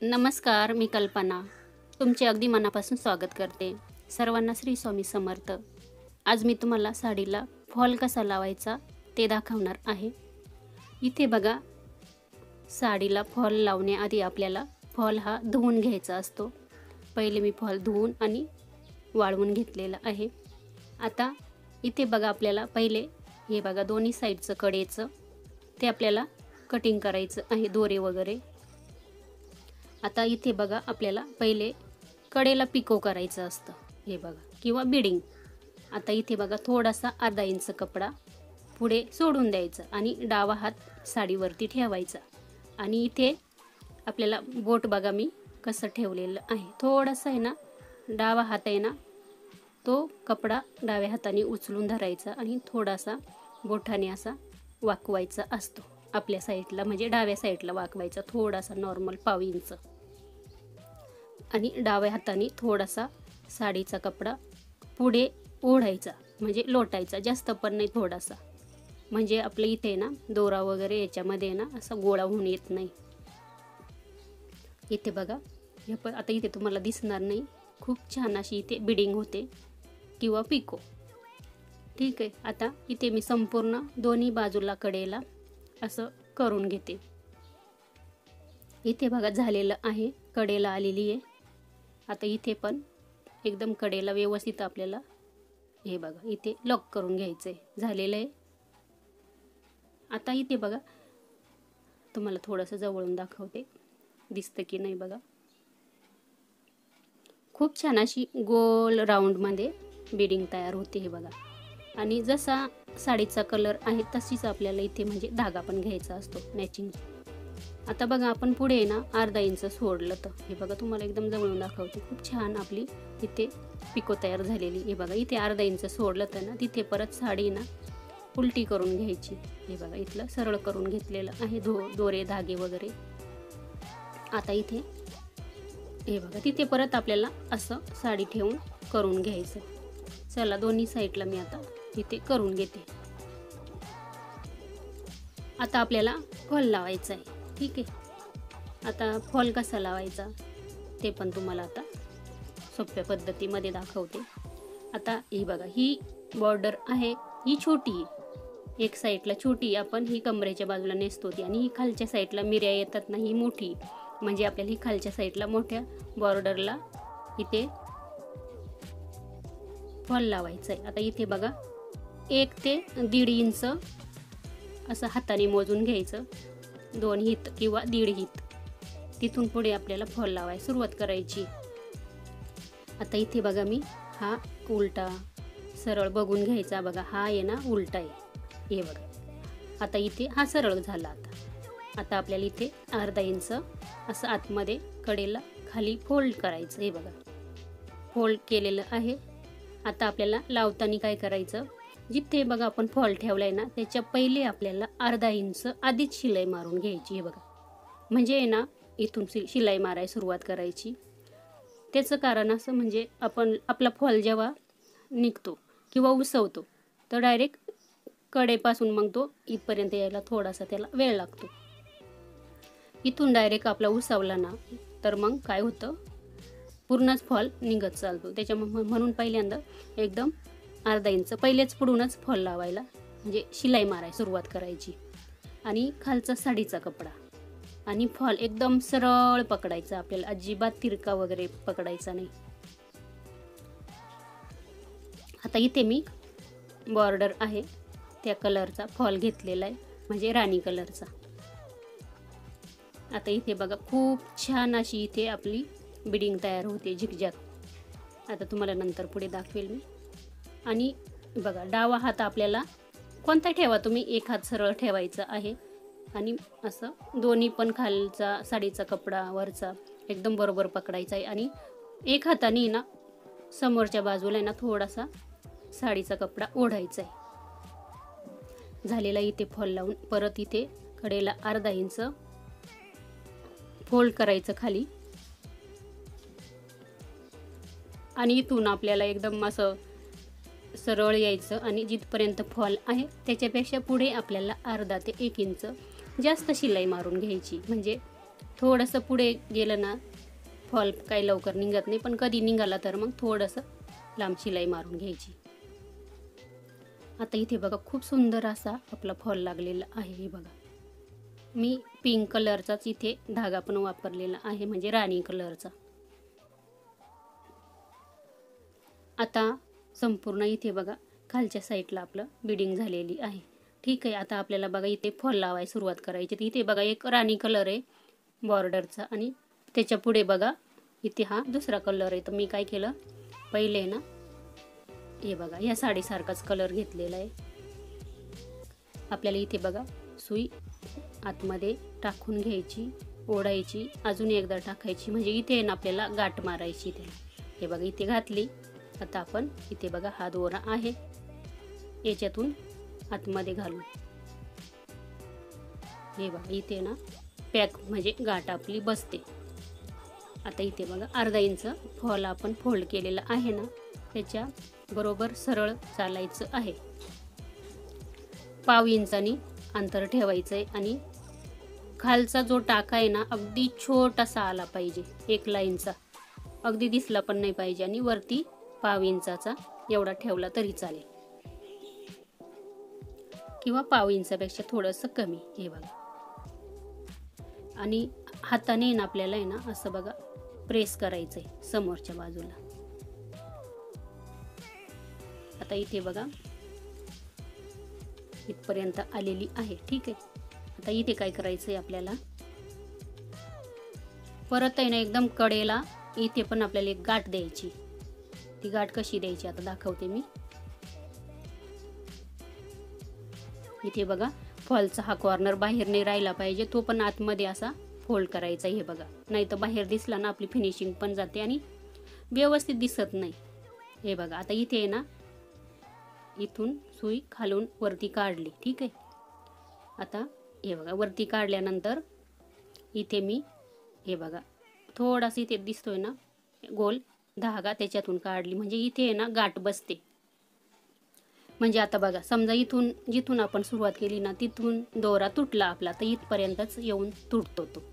नमस्कार, मी कल्पना. तुमचे अगदी मनापासून स्वागत करते. सर्वांना श्री स्वामी समर्थ. आज मी तुम्हाला साडीला फॉल कसा लावायचा ते दाखवणार आहे. इथे बघा, साडीला फॉल लावण्याआधी आपल्याला फॉल हा धुवून घ्यायचा असतो. पहिले मी फॉल धुवून आणि वाळवून घेतलेला आहे. आता इथे बघा, आपल्याला पहिले हे बघा दोन्ही साईडचं कडेचं ते आपल्याला कटिंग करायचं आहे, दोरे वगैरे. आता इथे बघा, आपल्याला पहिले कडेला पिको करायचं असतं, हे बघा, किंवा बिडिंग. आता इथे बघा, थोडासा अर्धा इंच कपडा पुढे सोडून द्यायचा आणि डावा हात साडीवरती ठेवायचा. आणि इथे आपल्याला बोट बघा मी कसं ठेवलेलं आहे. थोडासा आहे ना, डावा हात आहे ना, तो कपडा डाव्या हाताने उचलून धरायचा आणि थोडासा बोटाने असा वाकवायचा असतो आपल्या साईडला, म्हणजे डाव्या साईडला वाकवायचा थोडासा, नॉर्मल पाव इंच. आणि डाव्या हाताने थोडासा साडीचा कपडा पुढे ओढायचा, म्हणजे लोटायचा, जास्त पण नाही, थोडासा, म्हणजे आपल्या इथे ना दोरा वगैरे याच्यामध्ये ना असा गोळा होऊन येत नाही. इथे बघा, हे पण आता इथे तुम्हाला दिसणार नाही, खूप छान अशी इथे बिडिंग होते किंवा पिको. ठीक आहे. आता इथे मी संपूर्ण दोन्ही बाजूला कडेला असं करून घेते. इथे बघा झालेलं आहे, कडेला आलेली आहे. आता इथे पण एकदम कडेला व्यवस्थित आपल्याला हे बघा इथे लॉक करून घ्यायचं आहे. झालेलं आहे. आता इथे बघा, तुम्हाला थोडंसं जवळून दाखवते, दिसतं की नाही बघा. खूप छान अशी गोल राऊंडमध्ये बिडिंग तयार होते, हे बघा. आणि जसा साडीचा कलर आहे तशीच आपल्याला इथे म्हणजे धागा पण घ्यायचा असतो मॅचिंग. आता बघा, आपण पुढे ना अर्धा इंच सोडलं तर हे बघा, तुम्हाला एकदम जवळून दाखवते, खूप छान आपली इथे पिको तयार झालेली. हे बघा, इथे अर्धा इंच सोडलं तर ना तिथे परत साडी ना उलटी करून घ्यायची. हे बघा, इथलं सरळ करून घेतलेलं आहे, दोरे धागे वगैरे. आता इथे हे बघा, तिथे परत आपल्याला असं साडी ठेवून करून घ्यायचं. चला, दोन्ही साईडला मी आता इथे करून घेते. आता आपल्याला फॉल लावायचा आहे. ठीक आहे. आता फॉल कसा लावायचा ते पण तुम्हाला आता सोप्या पद्धतीमध्ये दाखवते. आता ही बघा, ही बॉर्डर आहे, ही छोटी आहे, एक साईडला छोटी, आपण ही कमरेच्या बाजूला नेसतो ती, आणि ही खालच्या साईडला मिऱ्या येतात ना, ही मोठी, म्हणजे आपल्याला ही खालच्या साईडला मोठ्या बॉर्डरला इथे फॉल लावायचं आहे. आता इथे बघा, 1 ते 1.5 इंच असं हाताने मोजून घ्यायचं, 2 हित किंवा 1.5 हित. तिथून पुढे आपल्याला फॉल लावायला सुरुवात करायची. आता इथे बघा, मी हा उलटा सरळ बघून घ्यायचा. बघा, हा आहे ना उलटा आहे, हे बघा. आता इथे हा सरळ झाला. आता आपल्याला इथे अर्धा इंच असं आतमध्ये कडेला खाली फोल्ड करायचं. हे बघा, फोल्ड केलेलं आहे. आता आपल्याला लावताना काय करायचं, जिथे बघा आपण फॉल ठेवलाय ना त्याच्या पहिले आपल्याला अर्धा इंच आधीच शिलाई मारून घ्यायची. हे बघा, म्हणजे आहे ना इथून शिलाई मारायला सुरुवात करायची. त्याचं कारण असं, म्हणजे आपण आपला फॉल जेव्हा निघतो किंवा उसवतो तर डायरेक्ट कडेपासून मग तो इथपर्यंत यायला थोडासा त्याला वेळ लागतो. इथून डायरेक्ट आपला उसवला ना तर मग काय होतं, पूर्णच फॉल निघत चालतो. त्याच्यामुळे म्हणून पहिल्यांदा एकदम अर्धा इंच पहिलेच पुढूनच फॉल लावायला, म्हणजे शिलाई मारायला सुरुवात करायची. आणि खालचा साडीचा कपडा आणि फॉल एकदम सरळ पकडायचा आपल्याला, अजिबात तिरका वगैरे पकडायचा नाही. आता इथे मी बॉर्डर आहे त्या कलरचा फॉल घेतलेला आहे, म्हणजे राणी कलरचा. आता इथे बघा, खूप छान अशी इथे आपली बिडिंग तयार होते, झिकझॅक. आता तुम्हाला नंतर पुढे दाखवेल मी. आणि बघा, डावा हात आपल्याला कोणता ठेवा तुम्ही, एक हात सरळ ठेवायचा आहे आणि असं दोन्ही पण खालचा साडीचा कपडा वरचा एकदम बरोबर पकडायचा आहे. आणि एक हाताने ना समोरच्या बाजूला ना थोडासा साडीचा कपडा ओढायचा आहे. झालेला इथे फॉल लावून परत इथे कडेला अर्धा इंच फोल्ड करायचं खाली, आणि इथून आपल्याला एकदम असं सरळ यायचं. आणि जिथपर्यंत फॉल आहे त्याच्यापेक्षा पुढे आपल्याला अर्धा ते 1 इंच जास्त शिलाई मारून घ्यायची, म्हणजे थोडंसं पुढे गेलं ना फॉल काही लवकर निघत नाही, पण कधी निघाला तर मग थोडंसं लांब शिलाई मारून घ्यायची. आता इथे बघा खूप सुंदर असा आपला फॉल लागलेला आहे. हे बघा मी पिंक कलरचाच इथे धागा पण वापरलेला आहे, म्हणजे राणी कलरचा. आता संपूर्ण इथे बघा खालच्या साईडला आपलं बिडिंग झालेली आहे. ठीक आहे, आता आपल्याला बघा इथे फॉल लावायला सुरुवात करायची. तर इथे बघा एक राणी कलर आहे बॉर्डरचा आणि त्याच्या पुढे बघा इथे हा दुसरा कलर आहे. तर मी काय केलं, पहिले ना हे बघा या साडीसारखाच कलर घेतलेला आहे. आपल्याला इथे बघा सुई आतमध्ये टाकून घ्यायची, ओढायची, अजून एकदा टाकायची, म्हणजे इथे ना आपल्याला गाठ मारायची त्याला. हे बघा इथे घातली. आता आपण इथे बघा हा दोरा आहे, याच्यातून आतमध्ये घालू. हे बघा इथे ना पॅक म्हणजे गाठ आपली बसते. आता इथे बघा अर्धा इंच फॉल आपण फोल्ड केलेला आहे ना, त्याच्या बरोबर सरळ चालायचं आहे. पाव इंचानी अंतर ठेवायचं आहे आणि खालचा जो टाका आहे ना अगदी छोटासा आला पाहिजे, 1 लाईनचा, अगदी दिसला पण नाही पाहिजे. आणि वरती पाव इंचाचा एवढा ठेवला तरी चालेल, किंवा पाव इंचापेक्षा थोडंसं कमी. हे बघा आणि हाताने ना आपल्याला आहे ना असं बघा प्रेस करायचं आहे समोरच्या बाजूला. आता इथे बघा इथपर्यंत आलेली आहे. ठीक आहे, आता इथे काय करायचं आहे आपल्याला, परत आहे ना एकदम कडेला इथे पण आपल्याला एक गाठ द्यायची. ती गाठ कशी द्यायची आता दाखवते मी. इथे बघा फॉलचा हा कॉर्नर बाहेर नाही राहिला पाहिजे, तो पण आतमध्ये असा फोल्ड करायचा. हे बघा, नाही तर बाहेर दिसला ना आपली फिनिशिंग पण जाते आणि व्यवस्थित दिसत नाही. हे बघा आता इथे आहे ना इथून सुई खालून वरती काढली. ठीक आहे, आता हे बघा वरती काढल्यानंतर इथे मी हे बघा थोडासा इथे दिसतोय ना गोल धागा, त्याच्यातून काढली, म्हणजे इथे आहे ना गाठ बसते. म्हणजे आता बघा समजा इथून जिथून आपण सुरुवात केली ना तिथून दोरा तुटला आपला, तर इथपर्यंतच येऊन तुटतो तो,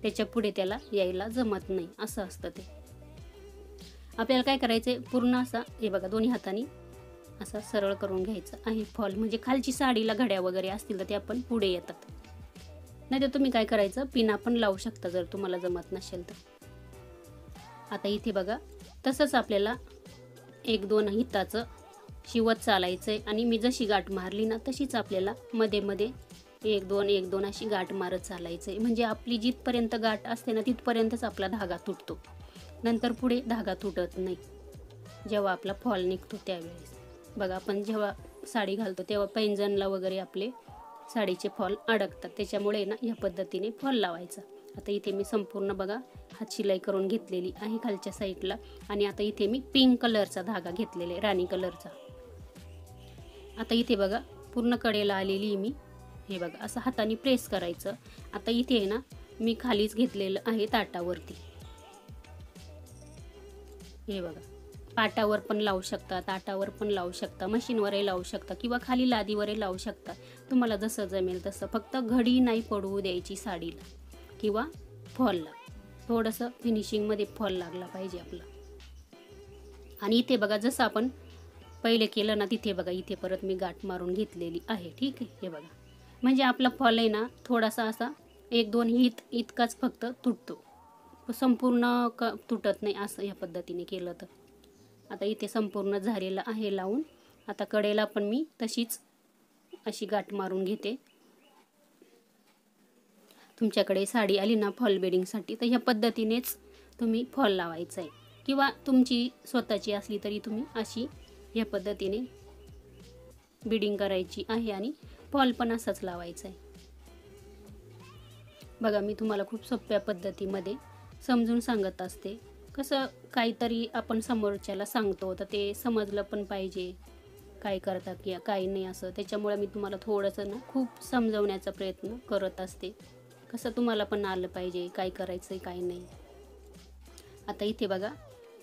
त्याच्या पुढे त्याला यायला जमत नाही, असं असतं ते. आपल्याला काय करायचं, पूर्ण असा हे बघा दोन्ही हाताने असा सरळ करून घ्यायचं आहे फॉल. म्हणजे खालची साडीला घड्या वगैरे असतील तर ते आपण पुढे येतात. नाही तर तुम्ही काय करायचं, पिना पण लावू शकता जर तुम्हाला जमत नसेल तर. आता इथे बघा तसंच आपल्याला 1-2 हिताचं शिवत चालायचंय आणि मी जशी गाठ मारली ना तशीच आपल्याला मध्ये मध्ये 1-2 अशी गाठ मारत चालायचंय. म्हणजे आपली जिथपर्यंत गाठ असते ना तिथपर्यंतच आपला धागा तुटतो, नंतर पुढे धागा तुटत नाही. जेव्हा आपला फॉल निघतो त्यावेळेस बघा आपण जेव्हा साडी घालतो तेव्हा पैंजणला वगैरे आपले साडीचे फॉल अडकतात, त्याच्यामुळे ना या पद्धतीने फॉल लावायचा. आता इथे मी संपूर्ण बघा हात शिलाई करून घेतलेली आहे खालच्या साईडला. आणि आता इथे मी पिंक कलरचा धागा घेतलेला आहे, राणी कलरचा. आता इथे बघा पूर्ण कडेला आलेली मी. हे बघा असं हाताने प्रेस करायचं. आता इथे आहे ना मी खालीच घेतलेलं आहे ताटावरती. हे बघा पाटावर पण लावू शकता, ताटावर पण लावू शकता, मशीनवरही लावू शकता, किंवा खाली लादीवरही लावू शकता, तुम्हाला जसं जमेल तसं. फक्त घडी नाही पडू द्यायची साडीला किंवा फॉलला. थोडंसं फिनिशिंगमध्ये फॉल लागला पाहिजे आपला. आणि इथे बघा जसं आपण पहिले केलं ना तिथे बघा इथे परत मी गाठ मारून घेतलेली आहे. ठीक आहे, हे बघा म्हणजे आपला फॉल आहे ना थोडासा असा 1-2 हित इतकाच फक्त तुटतो, संपूर्ण तुटत नाही असं या पद्धतीने केलं तर. आता इथे संपूर्ण झालेलं आहे लावून. आता कडेला पण मी तशीच अशी गाठ मारून घेते. तुमच्याकडे साडी आली ना फॉल बेडिंगसाठी तर ह्या पद्धतीनेच तुम्ही फॉल लावायचा आहे, किंवा तुमची स्वतःची असली तरी तुम्ही अशी या पद्धतीने बिडिंग करायची आहे आणि फॉल पण असाच लावायचा आहे. बघा मी तुम्हाला खूप सोप्या पद्धतीमध्ये समजून सांगत असते. कसं काहीतरी आपण समोरच्याला सांगतो तर ते समजलं पण पाहिजे काय करता की काय नाही असं. त्याच्यामुळे मी तुम्हाला थोडंसं ना खूप समजवण्याचा प्रयत्न करत असते, कसं तुम्हाला पण आलं पाहिजे काय करायचं काय नाही. आता इथे बघा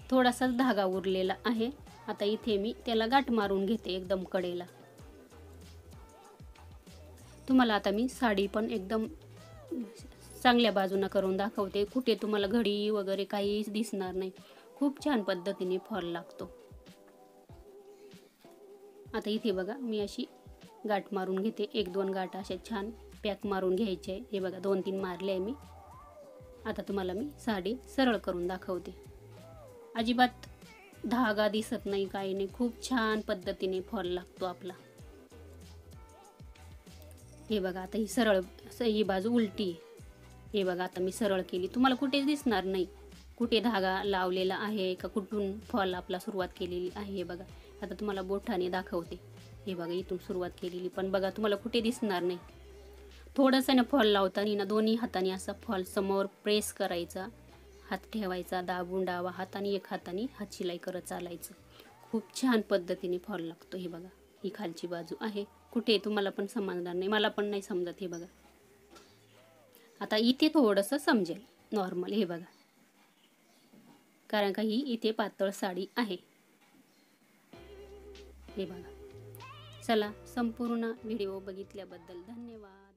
थोडासाच धागा उरलेला आहे. आता इथे मी त्याला गाठ मारून घेते एकदम कडेला. तुम्हाला आता मी साडी पण एकदम चांगल्या बाजूनं करून दाखवते, कुठे तुम्हाला घडी वगैरे काहीच दिसणार नाही. खूप छान पद्धतीने फॉल लागतो. आता इथे बघा मी अशी गाठ मारून घेते, 1-2 गाठ अशा छान पॅक मारून घ्यायचे आहे. हे बघा 2-3 मारले आहे मी. आता तुम्हाला मी साडी सरळ करून दाखवते. अजिबात धागा दिसत नाही, काही नाही, खूप छान पद्धतीने फॉल लागतो आपला. हे बघा आता ही सरळ, ही बाजू उलटी आहे. हे बघा आता मी सरळ केली, तुम्हाला कुठेच दिसणार नाही कुठे धागा लावलेला आहे का, कुठून फॉल आपला सुरुवात केलेली आहे. हे बघा आता तुम्हाला बोटाने दाखवते. हे बघा इथून सुरुवात केलेली, पण बघा तुम्हाला कुठे दिसणार नाही. थोडंसं ना फॉल लावताना ना दोन्ही हाताने असा फॉल समोर प्रेस करायचा, हात ठेवायचा, दाबून डावा हात आणि एक हाताने हात शिलाई करत चालायचं. खूप छान पद्धतीने फॉल लागतो. हे बघा ही खालची बाजू आहे, कुठे तुम्हाला पण समजणार नाही, मला पण नाही समजत. हे बघा आता इथे थोडंसं समजेल नॉर्मल. हे बघा कारण का ही इथे पातळ साडी आहे. हे बघा. चला, संपूर्ण व्हिडिओ बघितल्याबद्दल धन्यवाद.